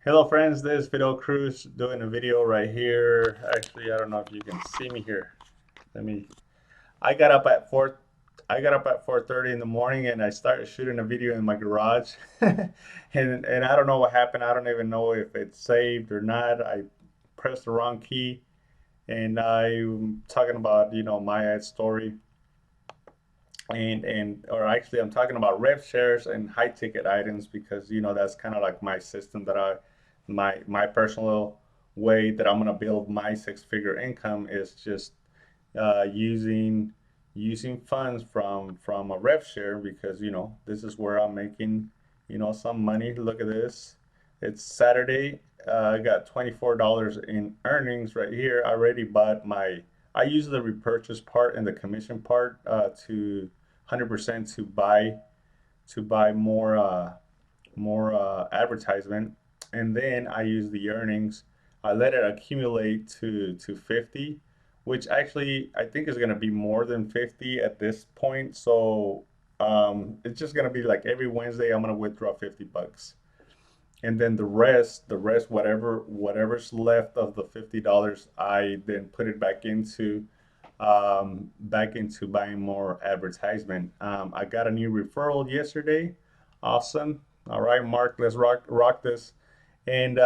Hello friends, this is Fidel Cruz doing a video right here. Actually, I don't know if you can see me here. Let me I got up at 4:30 in the morning and I started shooting a video in my garage. And I don't know what happened. I don't even know if it's saved or not. I pressed the wrong key and I'm talking about, my ad story and or actually I'm talking about rev shares and high ticket items because that's kind of like my system that my personal way that I'm gonna build my six-figure income is just using funds from a rev share because this is where I'm making some money. Look at this. It's Saturday. I got $24 in earnings right here. I already bought my. I use the repurchase part and the commission part to 100% to buy more advertisement, and then I use the earnings. I let it accumulate to 50, which actually I think is going to be more than 50 at this point. So it's just going to be like every Wednesday I'm going to withdraw 50 bucks. And then the rest, whatever's left of the $50, I then put it back into buying more advertisement. I got a new referral yesterday. Awesome. All right, Mark, let's rock this. And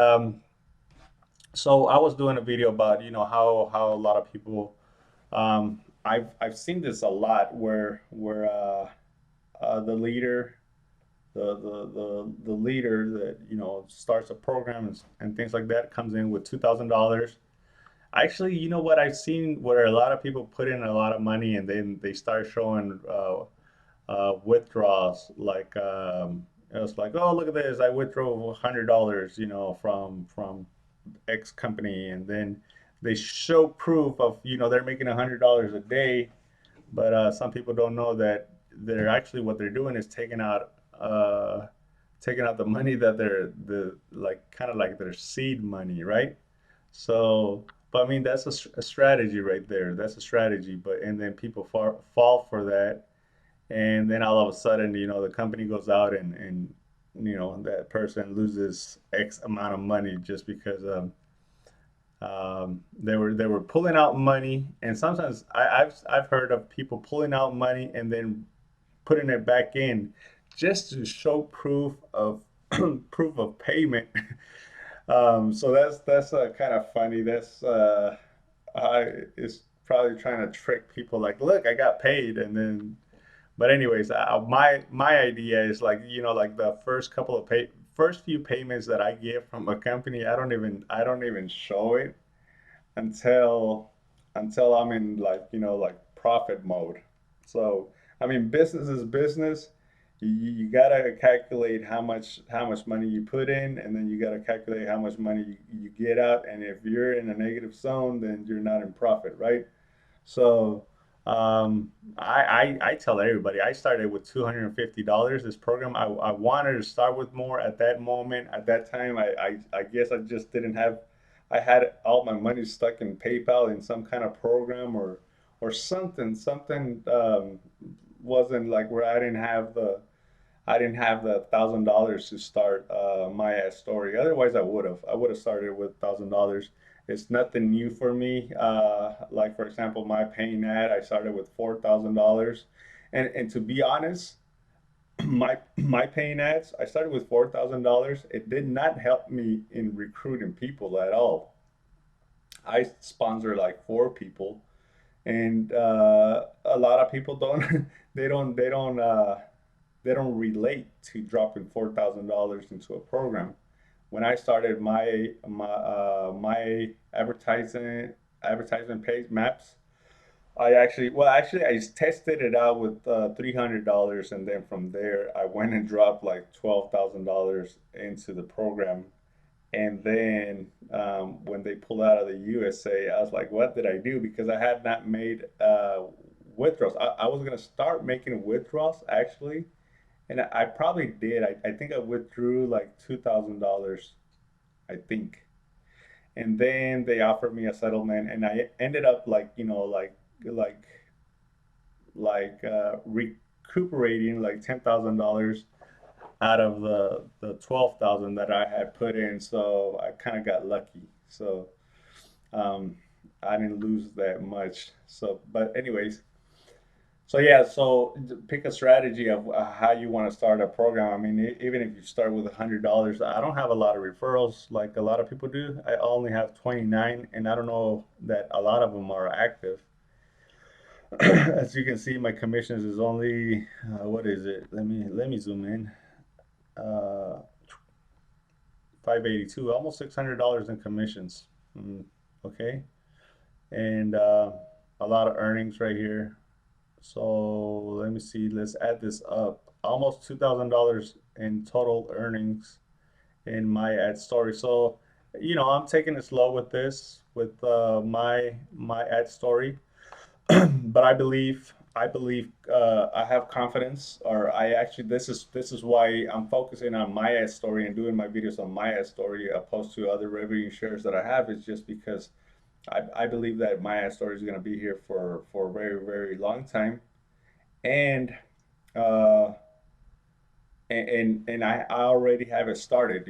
so I was doing a video about how a lot of people I've seen this a lot where the leader the leader that starts a program and things like that comes in with $2,000. Actually, you know what I've seen where a lot of people put in a lot of money and then they start showing withdrawals like it was like, oh, look at this, I withdrew $100 from X company, and then they show proof of they're making $100 a day, but some people don't know that they're actually what they're doing is taking out the money that they're the like kind of like their seed money, right? So, but I mean that's a strategy right there. That's a strategy, but and then people fall for that, and then all of a sudden the company goes out and that person loses X amount of money just because they were pulling out money, and sometimes I've heard of people pulling out money and then putting it back in just to show proof of proof of payment. So that's kind of funny. It's probably trying to trick people like, look, I got paid, and then. But anyways, my idea is like like the first few payments that I get from a company, I don't even show it until I'm in like like profit mode. So I mean, business is business. You gotta calculate how much money you put in, and then you gotta calculate how much money you get out. And if you're in a negative zone, then you're not in profit, right? So I tell everybody I started with $250. This program I wanted to start with more at that moment. At that time, I guess I just didn't have. I had all my money stuck in PayPal in some kind of program or something wasn't like where I didn't have the $1,000 to start my ad story. Otherwise, I would have started with $1,000. It's nothing new for me. Like for example, my paying ad, I started with $4,000, and to be honest, my paying ads, I started with $4,000. It did not help me in recruiting people at all. I sponsor like four people, and a lot of people don't they don't they don't they don't relate to dropping $4,000 into a program. When I started my advertisement page maps, actually I tested it out with $300, and then from there I went and dropped like $12,000 into the program. And then when they pulled out of the USA, I was like, what did I do? Because I had not made withdrawals. I was gonna start making withdrawals actually, and I probably did. I think I withdrew like $2,000, I think. And then they offered me a settlement, and I ended up like like recuperating like $10,000. out of the 12,000 that I had put in. So I kind of got lucky. So um, I didn't lose that much. So, but anyways, so yeah, so pick a strategy of how you want to start a program. I mean, even if you start with $100, I don't have a lot of referrals like a lot of people do. I only have 29, and I don't know that a lot of them are active. As you can see, my commissions is only what is it? Let me zoom in. Uh, 582, almost $600 in commissions. Mm, okay, and a lot of earnings right here. So let me see. Let's add this up. Almost $2,000 in total earnings in my ad story. So, I'm taking it slow with this, with my ad story. But I believe I have confidence, or I actually this is why I'm focusing on my ad story and doing my videos on my ad story opposed to other revenue shares that I have. Is just because I believe that my ad story is going to be here for a very very long time, and uh, and I already have it started.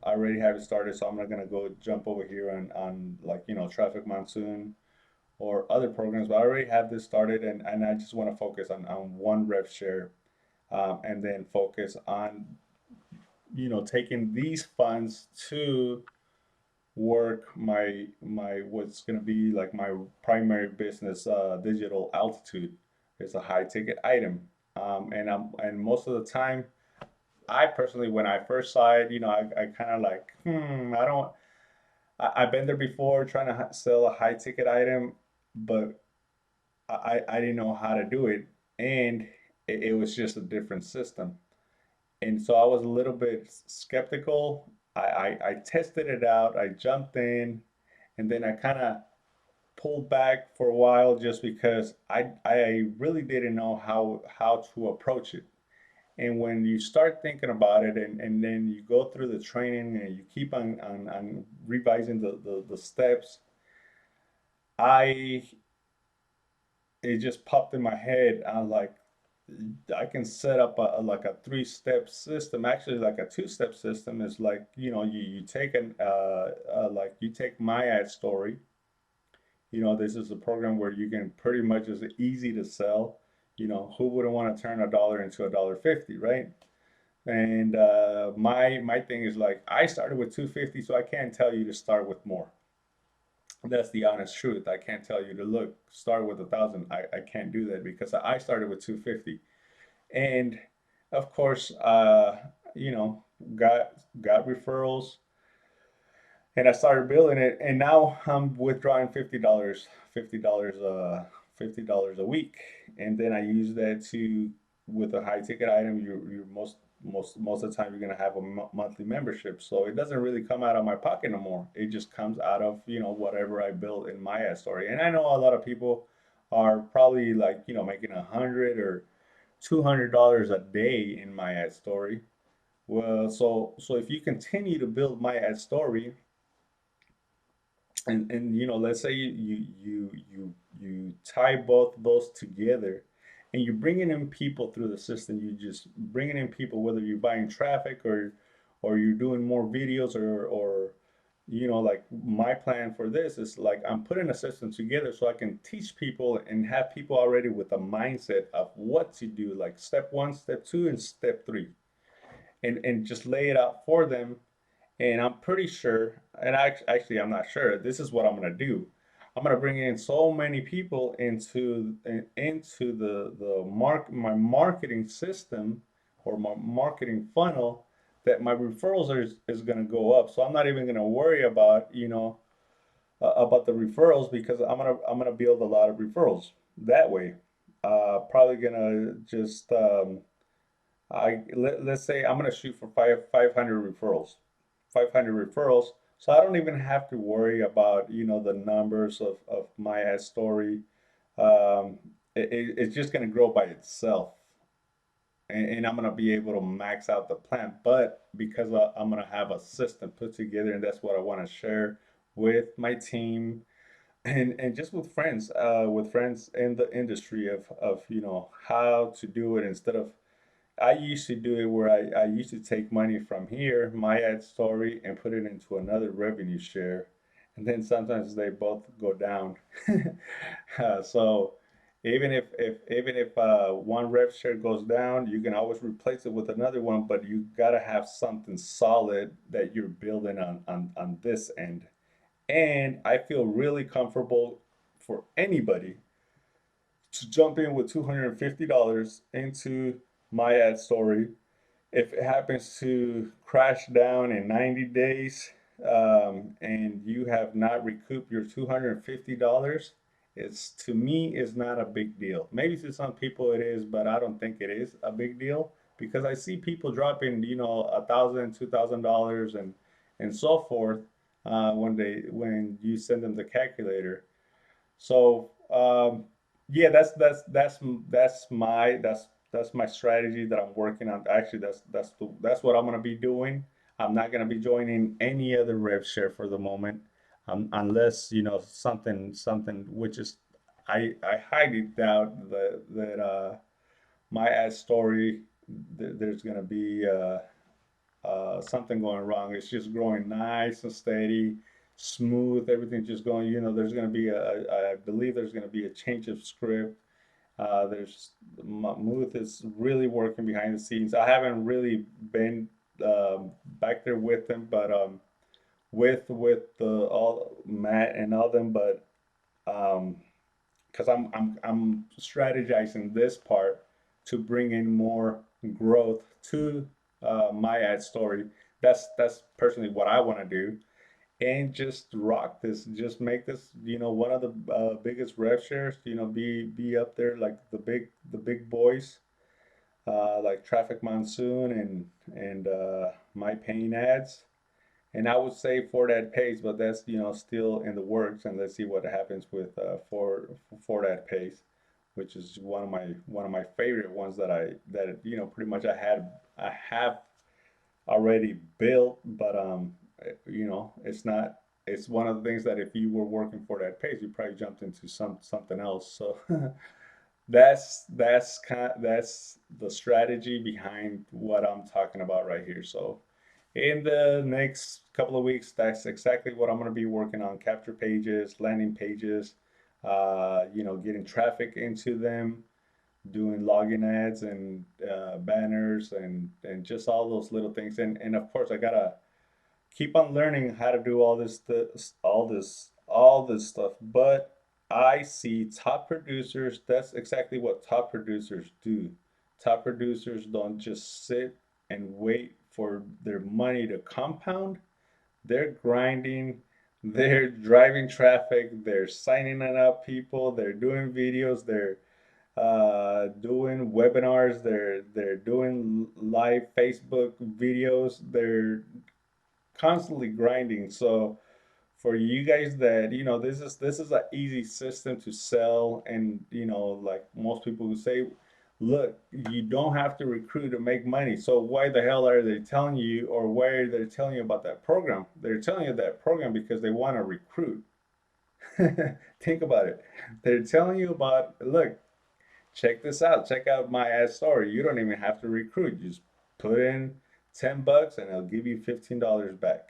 I already have it started, so I'm not going to go jump over here on like Traffic Monsoon or other programs, but I already have this started, and I just want to focus on one rev share, and then focus on taking these funds to work my what's going to be like my primary business, digital altitude. It's a high ticket item, and most of the time, I personally, when I first saw it, I kind of like, I don't. I've been there before trying to sell a high ticket item, but I didn't know how to do it, and it was just a different system. And so I was a little bit skeptical. I tested it out, I jumped in, and then I kind of pulled back for a while just because I really didn't know how to approach it. And when you start thinking about it, and then you go through the training and you keep on revising the steps, I it just popped in my head. I was like, I can set up like a three-step system. Actually, like a two-step system is like, you take like you take my ad story. This is a program where you can pretty much is easy to sell. Who wouldn't want to turn a dollar into $1.50, right? And my thing is like I started with 250, so I can't tell you to start with more. That's the honest truth. I can't tell you to look start with 1,000. I can't do that because I started with 250. And of course, you know, got got referrals, and I started building it. And now I'm withdrawing $50 a week, and then I use that to with a high ticket item. You're most of the time you're gonna have a monthly membership, so it doesn't really come out of my pocket no more. It just comes out of whatever I built in my ad story. And I know a lot of people are probably like making 100 or $200 a day in my ad story. Well, so if you continue to build my ad story, and let's say you tie both those together, and you're bringing in people through the system. You just bringing in people, whether you're buying traffic or you're doing more videos, or like my plan for this is like I'm putting a system together so I can teach people and have people already with a mindset of what to do, like step one, step two, and step three, and just lay it out for them. And I'm pretty sure, and actually I'm not sure, this is what I'm gonna do. I'm gonna bring in so many people into my marketing system or my marketing funnel that my referrals is gonna go up. So I'm not even gonna worry about about the referrals, because I'm gonna build a lot of referrals that way. Probably gonna just let's say I'm gonna shoot for 500 referrals. 500 referrals. So I don't even have to worry about, the numbers of my ad story. It's just going to grow by itself. And I'm going to be able to max out the plan. But because I'm going to have a system put together, and that's what I want to share with my team, and just with friends in the industry of how to do it, instead of I used to do it where I used to take money from here, my ad story, and put it into another revenue share. And then sometimes they both go down. So even if one rev share goes down, you can always replace it with another one, but you gotta have something solid that you're building on this end. And I feel really comfortable for anybody to jump in with $250 into my ad story. If it happens to crash down in 90 days, and you have not recouped your $250, it's, to me, is not a big deal. Maybe to some people it is, but I don't think it is a big deal because I see people dropping, $1,000, $2,000, and so forth, when you send them the calculator. So yeah, that's my strategy that I'm working on. Actually, that's what I'm gonna be doing. I'm not gonna be joining any other rev share for the moment, unless something which is, I highly doubt that my ad story, there's gonna be something going wrong. It's just growing nice and steady, smooth. Everything's just going. There's going to be I believe there's going to be a change of script. There's Muth is really working behind the scenes. I haven't really been back there with them, but with the all Matt and all them, but um, because I'm strategizing this part to bring in more growth to my ad story. That's personally what I want to do, and just rock this, just make this, one of the biggest rev shares. Be up there like the big boys, like Traffic Monsoon and My Paying Ads. And I would say FortAdPays, but that's still in the works, and let's see what happens with FortAdPays, which is one of my favorite ones that pretty much I have already built, but it's not. It's one of the things that if you were working FortAdPays, you probably jumped into something else. So that's the strategy behind what I'm talking about right here. So in the next couple of weeks, that's exactly what I'm going to be working on: capture pages, landing pages, getting traffic into them, doing login ads and banners and just all those little things. And of course, I gotta keep on learning how to do all this stuff. But I see top producers. That's exactly what top producers do. Top producers don't just sit and wait for their money to compound. They're grinding, they're driving traffic, they're signing up people, they're doing videos, they're doing webinars, they're doing live Facebook videos, they're constantly grinding. So for you guys that this is an easy system to sell, and like most people who say, look, you don't have to recruit to make money. So why the hell are they telling you, or why are they telling you about that program? They're telling you that program because they want to recruit. Think about it. They're telling you about, look, check this out. Check out my ad story. You don't even have to recruit. You just put in $10 and it'll give you $15 back.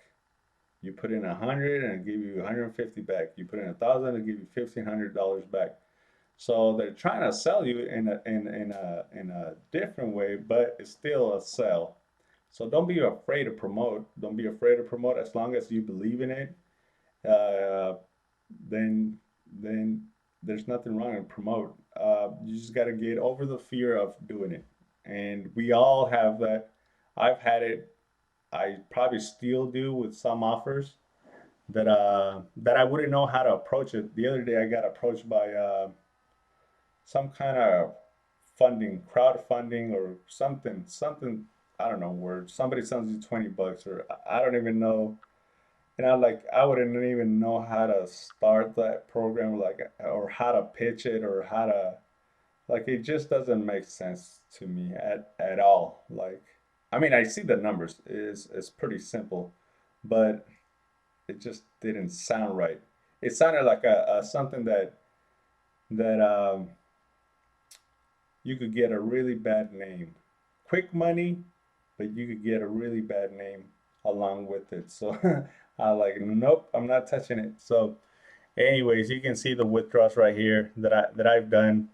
You put in 100 and it'll give you 150 back. You put in 1,000, it'll give you $1,500 back. So they're trying to sell you in a different way, but it's still a sell. So don't be afraid to promote. Don't be afraid to promote as long as you believe in it. Uh, then there's nothing wrong in promote. You just got to get over the fear of doing it, and we all have that. I've had it. I probably still do with some offers that I wouldn't know how to approach it. The other day, I got approached by some kind of funding, crowdfunding or something. I don't know where somebody sends you $20, or I don't even know. And I wouldn't even know how to start that program, like, or how to pitch it, or how to, like, it just doesn't make sense to me at all. Like, I mean, I see the numbers is pretty simple, but it just didn't sound right. It sounded like a something that you could get a really bad name quick money, but you could get a really bad name along with it. So I like, nope, I'm not touching it. So anyways, you can see the withdrawals right here that I've done.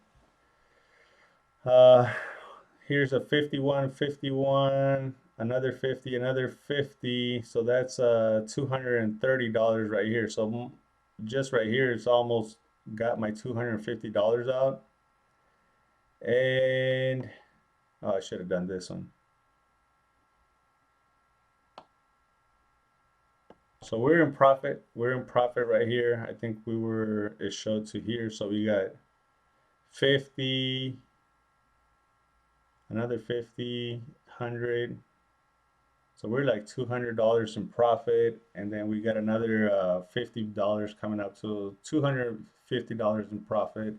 Here's a 51, 51, another 50, another 50. So that's $230 right here. So just right here, it's almost got my $250 out. And oh, I should have done this one. So we're in profit. We're in profit right here. I think it showed to here. So we got 50, another 50, 100. So we're like $200 in profit. And then we got another $50 coming up to $250 in profit.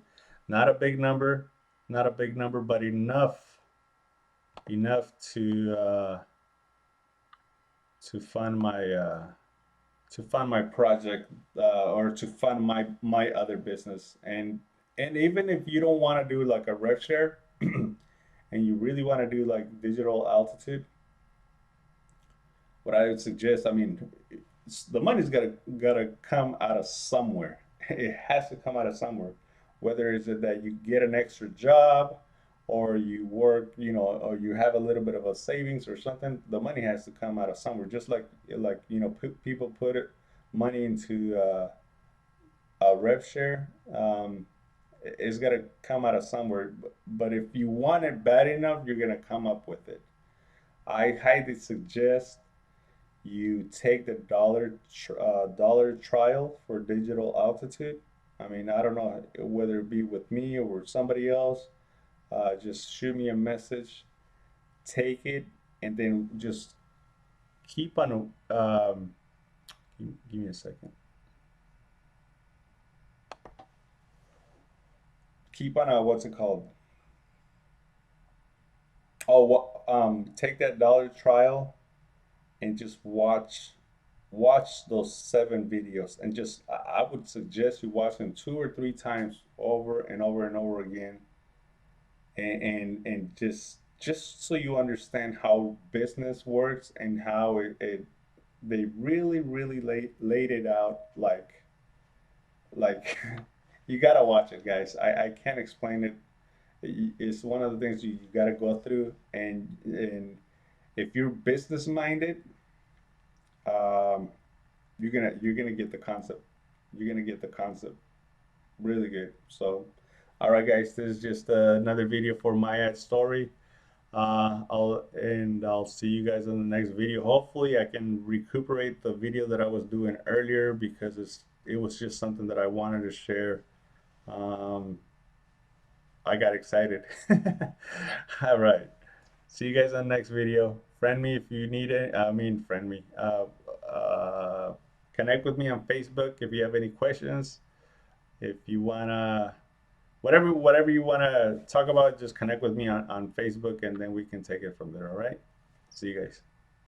Not a big number, not a big number, but enough to fund my project or to fund my other business. And even if you don't want to do like a rev share and you really want to do like digital altitude, what I would suggest, I mean, the money's gotta come out of somewhere. It has to come out of somewhere. Whether is it that you get an extra job or you work, or you have a little bit of a savings or something, the money has to come out of somewhere. Just like people put money into a rev share, it's got to come out of somewhere. But if you want it bad enough, you're gonna come up with it. I highly suggest you take the dollar trial for digital altitude. I mean, I don't know whether it be with me or with somebody else. Just shoot me a message, take it, and then just keep on. Give me a second. Keep on what's it called? Oh, take that dollar trial and just watch those 7 videos, and just I would suggest you watch them 2 or 3 times over and over and over again, and just so you understand how business works and how they really laid it out like you gotta watch it, guys. I can't explain it. It's one of the things you gotta go through, and if you're business minded, um, you're gonna get the concept. You're gonna get the concept really good. So, all right, guys, this is just another video for my ad story. I'll see you guys in the next video. Hopefully, I can recuperate the video that I was doing earlier because it was just something that I wanted to share. I got excited. All right. See you guys on the next video. Friend me if you need it. I mean, friend me. Connect with me on Facebook if you have any questions. If you wanna, whatever you wanna talk about, just connect with me on Facebook, and then we can take it from there. All right. See you guys.